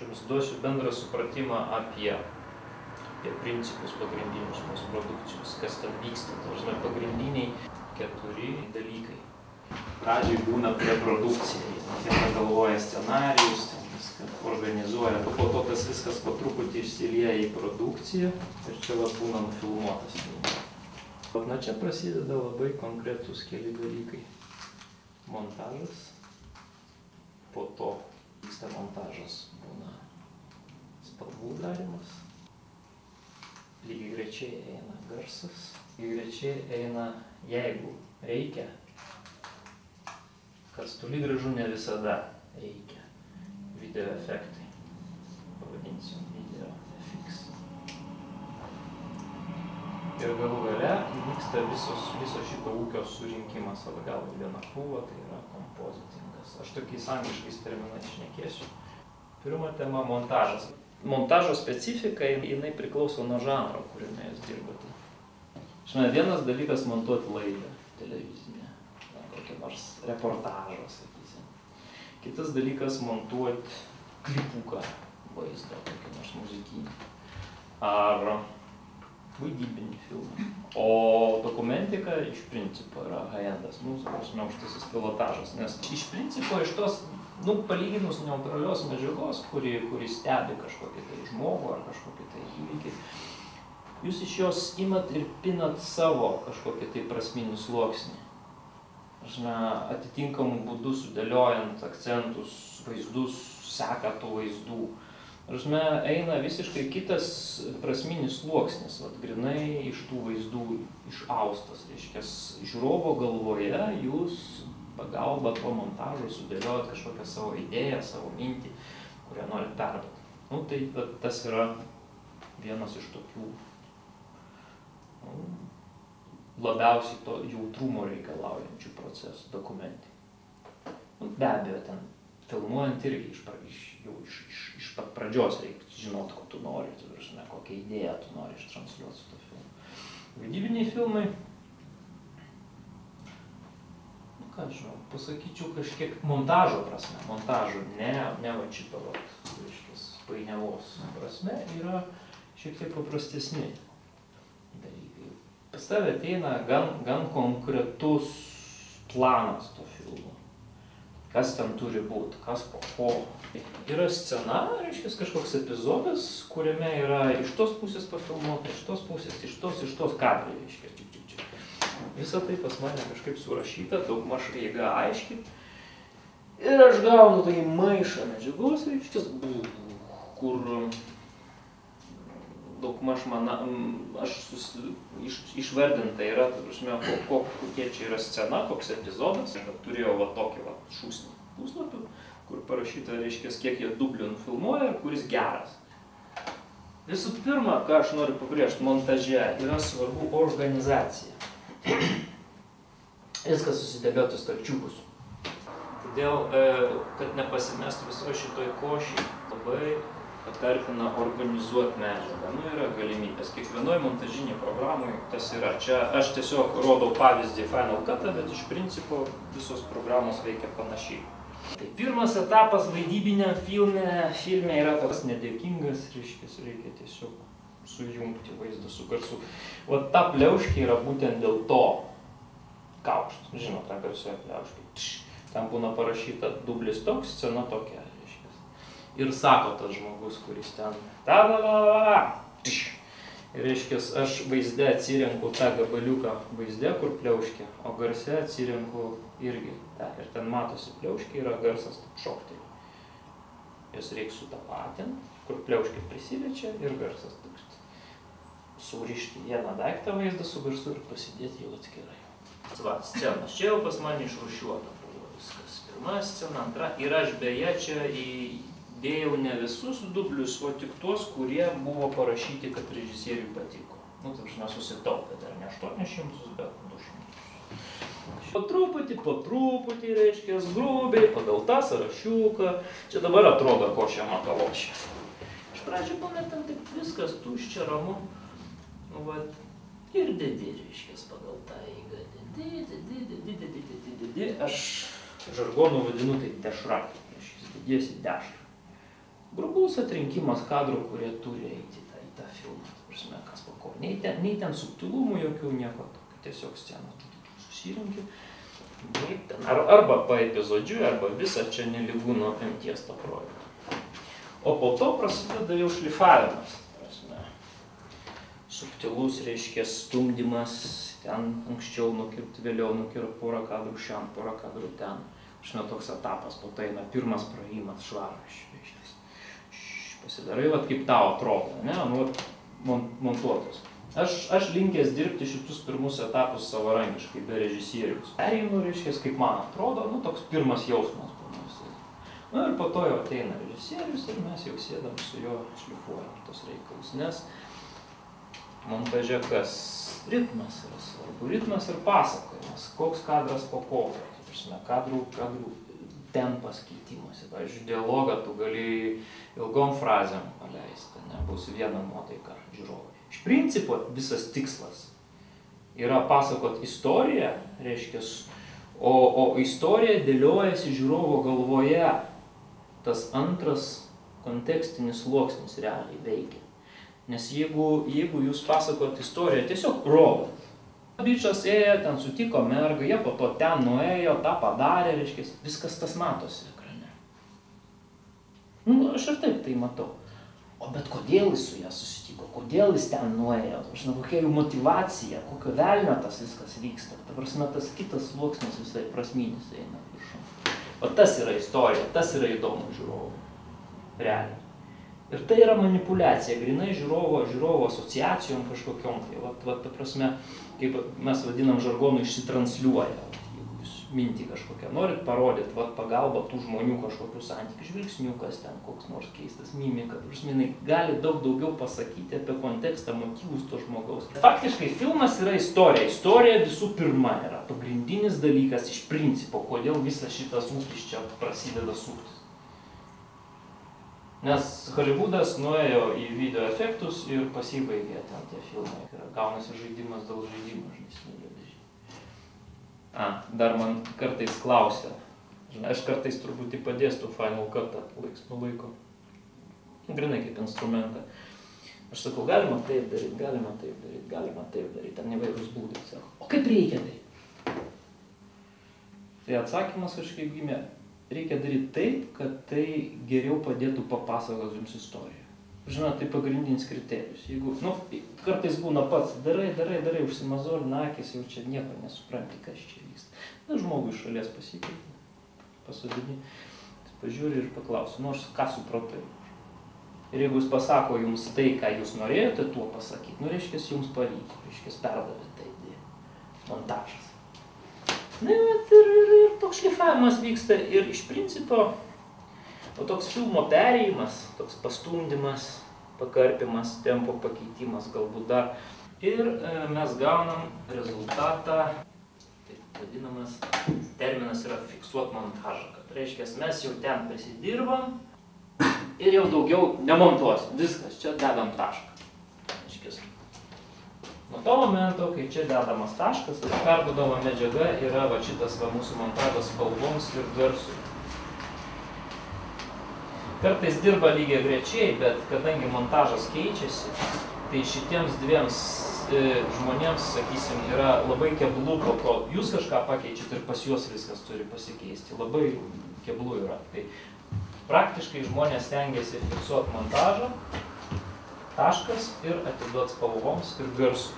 jums duosiu bendrą supratimą apie principus pagrindinius mūsų produkcijos, kas ten vyksta. Dažnai pagrindiniai 4 dalykai. Pradžiai būna preprodukcija, jie galvoja scenarijus, viską organizuoja, po to tas viskas po truputį išsilieja į produkciją ir čia būna nufilmuotas filmas. Na čia prasideda labai konkretūs keli dalykai. Montažas, po to vyksta montažas, būna spalvų darymas, lygiai grečiai eina garsas, lygiai grečiai eina, jeigu reikia, kas toli gražu ne visada reikia, video efektai, pavadinsim video FX. Ir galų gale vyksta viso šito ūkio surinkimas atgal į vieną krūvą, tai yra kompozitingas. Aš tokiais angliškais terminais šnekėsiu. Pirma tema – montažas. Montažo specifika, jinai priklauso nuo žanro, kuriame jūs dirbate. Vienas dalykas montuoti laidą televizinę, kokią nors reportažą, sakysim. Kitas dalykas montuoti klipuką vaizdą, kokį nors muzikinį. Ar vaidybinį filmą. O dokumentika iš principo yra high-endas, aukštasis pilotažas, nes iš principo iš tos, palyginus neutralios medžiagos, kuri stebi kažkokį tai žmogų ar kažkokį tai įvykį, jūs iš jos imat ir pinat savo kažkokį tai prasminį sluoksnį. Atitinkamų būdų sudėliojant akcentus, vaizdus, seką tų vaizdų. Eina visiškai kitas prasminis sluoksnis, grinai iš tų vaizdų išaustas. Žiūrovo galvoje jūs pagalba po montažo sudėliojat kažkokią savo idėją, savo mintį, kurią norit perduoti. Tai tas yra vienas iš tokių labiausiai to jautrumo reikalaujančių procesų dokumentai. Be abejo, ten filmuojant irgi iš pat pradžios reikia žinoti, ko tu nori, kokią idėją tu nori ištransliuoti su to filmu. Vaidybiniai filmai, ką žinau, pasakyčiau kažkiek montažo prasme, ne va šito painiavos prasme, yra šiek tiek paprastesni dalykai. Pas tave ateina gan konkretus planas to filmo. Kas ten turi būti, kas po ko. Yra scena, kažkoks epizodas, kuriame yra iš tos pusės pafilmuota, iš tos pusės, iš tos kadrai, Visą tai pas mane kažkaip surašyta, daugmaž eiga aiški. Ir aš gaunu tai maišą medžiagos, kur daugmaž išvardinta yra, kokie čia yra scena, koks epizodas. Turėjau tokį šūsnį puslapių, kur parašyta, kiek jie dublių nufilmuoja ir kuris geras. Visų pirma, ką aš noriu pabrėžti, montaže yra svarbu organizacija. Viskas susidėlioti stalčiukus. Todėl, kad nepasimestų visoje šitoj košiai, labai patartina organizuoti medžiagą. Yra galimybės. Kiekvienoj montažinėj programai tas yra. Čia aš tiesiog rodau pavyzdį Final Cut'ą, bet iš principo visos programos veikia panašiai. Tai pirmas etapas vaidybiniam filme yra toks nedėkingas, reikia tiesiog sujungti vaizdą su garsu. Ta pliauškė yra būtent dėl to kaukšt. Žinot, tą garsioje pliauškė. Ten būna parašyta dublis toks, scena tokia. Ir sako tas žmogus, kuris ten ir aš vaizde atsirenku tą gabaliuką vaizde, kur pliauškė, o garse atsirenku irgi tą. Ir ten matosi pliauškė, yra garsas šoktelė. Jos reikia sutapatinti, kur pliauškė prisiliečia ir garsas toks. Surišti vieną daiktą vaizdą su garsu ir pasidėti jau atskirai. Scenas. Čia jau pas mane išrūšiuota buvo viskas. Pirma scena, antra. Ir aš beje čia įdėjau ne visus dublius, o tik tuos, kurie buvo parašyti, kad režisieriui patiko. Susitaupė dar ne 800, bet 200. Po truputį, grubiai, pagal tą sąrašiuką. Čia dabar atrodo košė makalošė. Iš pradžių pametam taip viskas tuščia, ramu. Ir dedi, pagal tą eigą. Aš žargonu vadinu tai dešra. Dėsi dešrą. grubus atrinkimas kadrų, kurie turi eiti į tą filmą. Prasme, kas po ko. Nei ten subtilumų jokių, nieko tokio. Tiesiog sceną susirinki. Arba paepizodžiui, arba visą čia nelygūno apimties tą projektą. O po to prasideda jau šlifavimas. Prasme, subtilus, reiškia, stumdymas, ten anksčiau nukirpti, vėliau nukirpti porą kadrų šiam, porą kadrų ten. Žinau, toks etapas, po tai eina pirmas praėjimas švaras, reiškia. Pasidarai, vat kaip tau atrodo, ne, nu, montuotas. Aš linkęs dirbti šitus pirmus etapus savarankiškai, be režisierius. Perėjimų, reiškia, kaip man atrodo, nu, toks pirmas jausmas būna visai. Nu, ir po to jau ateina režisierius ir mes jau sėdam su juo, šlifuojam tos reikalus, nes montaže kas? Ritmas yra svarbu, ritmas ir pasakojimas, koks kadras po kokio, kadrų tempas keitimuose. Pavyzdžiui, dialogą tu gali ilgom frazėm paleisti, nebus viena nuotaika žiūrovai. Iš principo visas tikslas yra pasakot istoriją, reiškia, o istorija dėliojasi žiūrovo galvoje. Tas antras kontekstinis sluoksnis realiai veikia. Nes jeigu jūs pasakot istoriją, tiesiog rodot. Bičas ėjo, ten sutiko mergą, jie po to ten nuėjo, tą padarė, reiškia, viskas tas matosi ekrane. Nu, aš ir taip tai matau. O bet kodėl jis su ją susitiko, kodėl jis ten nuėjo, kokia jų motyvacija, kokio velnio tas viskas vyksta. Ta prasme, tas kitas sluoksnis visai prasminis eina viršum. O tas yra istorija, tas yra įdomu žiūrovui. Realiai. Ir tai yra manipuliacija, grinai žiūrovo asociacijom kažkokiom. Tai, ta prasme, kaip mes vadinam žargonu, išsitransliuoja. Jeigu jūs mintį kažkokią norit parodyti, pagalba tų žmonių kažkokių santykių, žvilgsniukas ten, koks nors keistas mimika. Prasme, gali daug daugiau pasakyti apie kontekstą, motyvus to žmogaus. Faktiškai filmas yra istorija. Istorija visų pirma yra pagrindinis dalykas iš principo, kodėl visas šitas ūkis čia prasideda suktis. Nes Hollywoodas nuėjo į video efektus ir pasibaigė ten tie filmai. Gaunasi žaidimas dėl žaidimo, dar man kartais klausia. Aš kartais truputį padėstu Final Cut'ą laiks nuo laiko. Grinai kaip instrumentą. Aš sakau, galima taip daryti, galima taip daryti, galima taip daryti. Ten įvairūs būdai. Sako, o kaip reikia daryti? Tai atsakymas kažkaip gimė. Reikia daryti taip, kad tai geriau padėtų papasakoti jums istoriją. Žinot, tai pagrindinis kriterijus. Jeigu, kartais būna pats, darai, užsimazolina akis, jau čia nieko nesupranti, kas čia vyksta. Na, žmogui iš šalies pasikeitė, pasodini, pažiūri ir paklausi, aš ką supratai. Ir jeigu jis pasako jums tai, ką jūs norėjote tuo pasakyti, reiškia, jums pavyko, reiškia, perdavė tai montažas. Na, ir toks šlifavimas vyksta ir iš principo, o toks filmo perėjimas, toks pastumdymas, pakarpimas, tempo pakeitimas galbūt dar. Ir mes gaunam rezultatą, taip vadinamas terminas yra fiksuot montažą. Kad reiškia, mes jau ten prisidirbam ir jau daugiau nemontuosim. Viskas, čia dedam tašką. Nuo to momento, kai čia dedamas taškas, perduodama medžiaga yra šitas mūsų montažas spalvoms ir garsui. Kartais dirba lygiai grečiai, bet kadangi montažas keičiasi, tai šitiems dviems žmonėms, sakysim, yra labai keblu, po to jūs kažką pakeičiat ir pas juos viskas turi pasikeisti. Labai keblu yra. Tai praktiškai žmonės stengiasi fiksuoti montažą, taškas ir atiduot spalvoms ir garsui.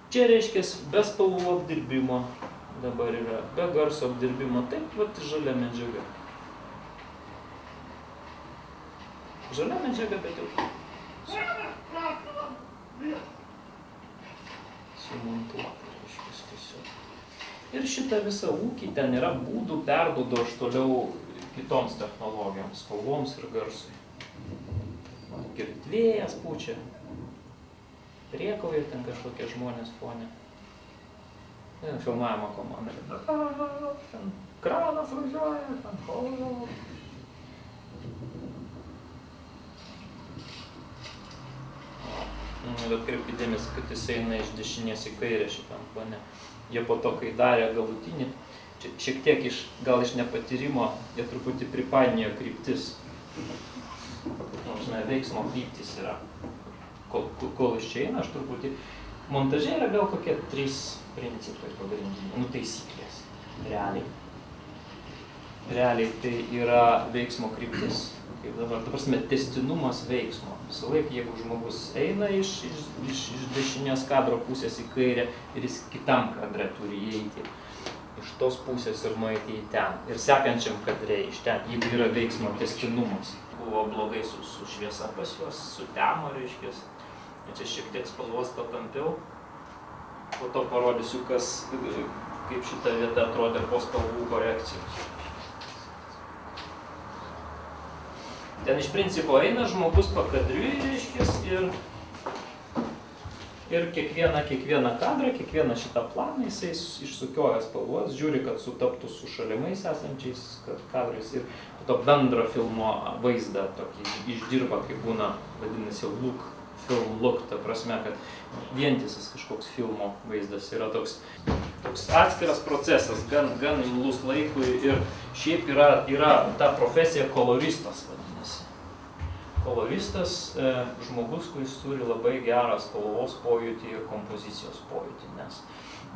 Čia reiškia be spalvų apdirbimo dabar yra, be garso apdirbimo, taip žalia medžiaga. Žalia medžiaga, bet jau sumontuota, reiškia, tiesiog. Ir šitą visą ūkį ten yra būdų perduodu aš toliau kitoms technologijoms, spalvoms ir garsui. Girdit, vėjas pučia. Priekauja ten kažkokie žmonės fone. Filmavimo komanda. Ten kranas važiuoja, ten hojo. Bet kreipkite dėmesį, kad jis eina iš dešinės į kairę šitam fone. Jie po to, kai darė galutinį, šiek tiek gal iš nepatyrimo, jie truputį pripainiojo kryptis. Veiksmo kryptis yra. Kol iš čia eina, aš truputį... Montaže yra gal kokie 3 principai pagrindiniai, taisyklės, realiai. Realiai tai yra veiksmo kryptis, kaip dabar, ta prasme, tęstinumas veiksmo. Visą laiką, jeigu žmogus eina iš dešinės kadro pusės į kairę ir jis kitam kadre turi įeiti iš tos pusės ir nueiti į ten. Ir sekančiam kadre iš ten, jeigu yra veiksmo tęstinumas. Buvo blogai su šviesa pas juos, su temo, reiškės. Čia šiek tiek spalvos patampiau. Po to parodysiu, kaip šita vieta atrodė po spalvų korekcijos. Ten iš principo eina žmogus pakadriui, reiškės, ir kiekvieną kadrą, kiekvieną šitą planą jisai išsukioja spalvos, žiūri, kad sutaptų su šalimais esančiais kadrais ir to bendro filmo vaizdą tokį išdirba, kaip būna, vadinasi, film look, ta prasme, kad vientisas kažkoks filmo vaizdas yra toks atskiras procesas, gan imlus laikui ir šiaip yra ta profesija koloristas, vadinasi. Koloristas žmogus, kuris turi labai gerą spalvos pojūtį ir kompozicijos pojūtį, nes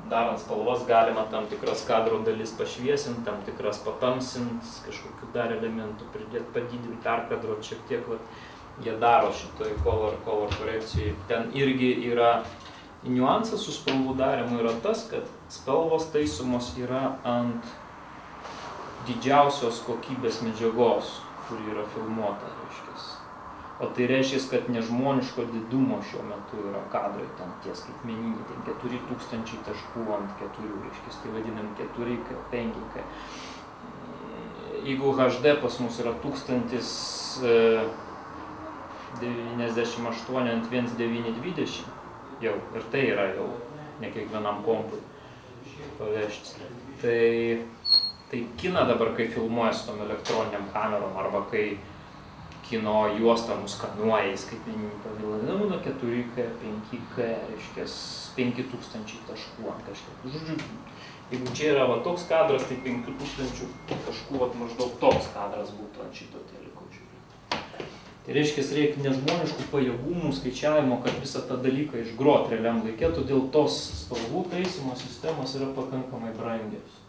darant spalvas galima tam tikras kadro dalis pašviesinti, tam tikras patamsinti, kažkokių dar elementų pridėti, padidinti, perkadruoti šiek tiek. Jie daro šitoj color korekcijai. Ten irgi yra niuansas su spalvų darymu yra tas, kad spalvos taisomos yra ant didžiausios kokybės medžiagos, kuri yra filmuota, reiškės. O tai reiškia, kad nežmoniško didumo šiuo metu yra kadrai, ten tie skaitmeniniai, ten 4000 taškų ant 4, reiškia, tai vadinam 4K, 5K. Jeigu HD pas mus yra 1098 ant 1920 jau, ir tai yra jau ne kiekvienam kompui pavežti. Tai kiną dabar, kai filmuoja su tom elektroniniam kamerom, arba kai kino juostą nuskanuoja į skaitmeninį pavidalą, nuo 4K, 5K, reiškės 5000 taškų ant kažkiek. Žodžiu, jeigu čia yra toks kadras, tai 5000 taškų maždaug toks kadras būtų ant šito teliko žiūrėti. Tai reiškia, reikia nežmoniškų pajėgumų skaičiavimo, kad visą tą dalyką išgroti realiam laikė, todėl tos spalvų taisymo sistemos yra pakankamai brangios.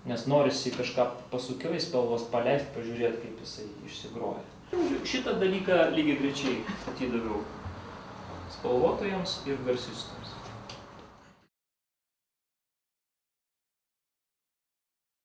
Nes norisi kažką pasukioj spalvos paleisti, pažiūrėti, kaip jisai išsigroja. Šitą dalyką lygiai greičiai atidaviau spalvotojams ir garsistams.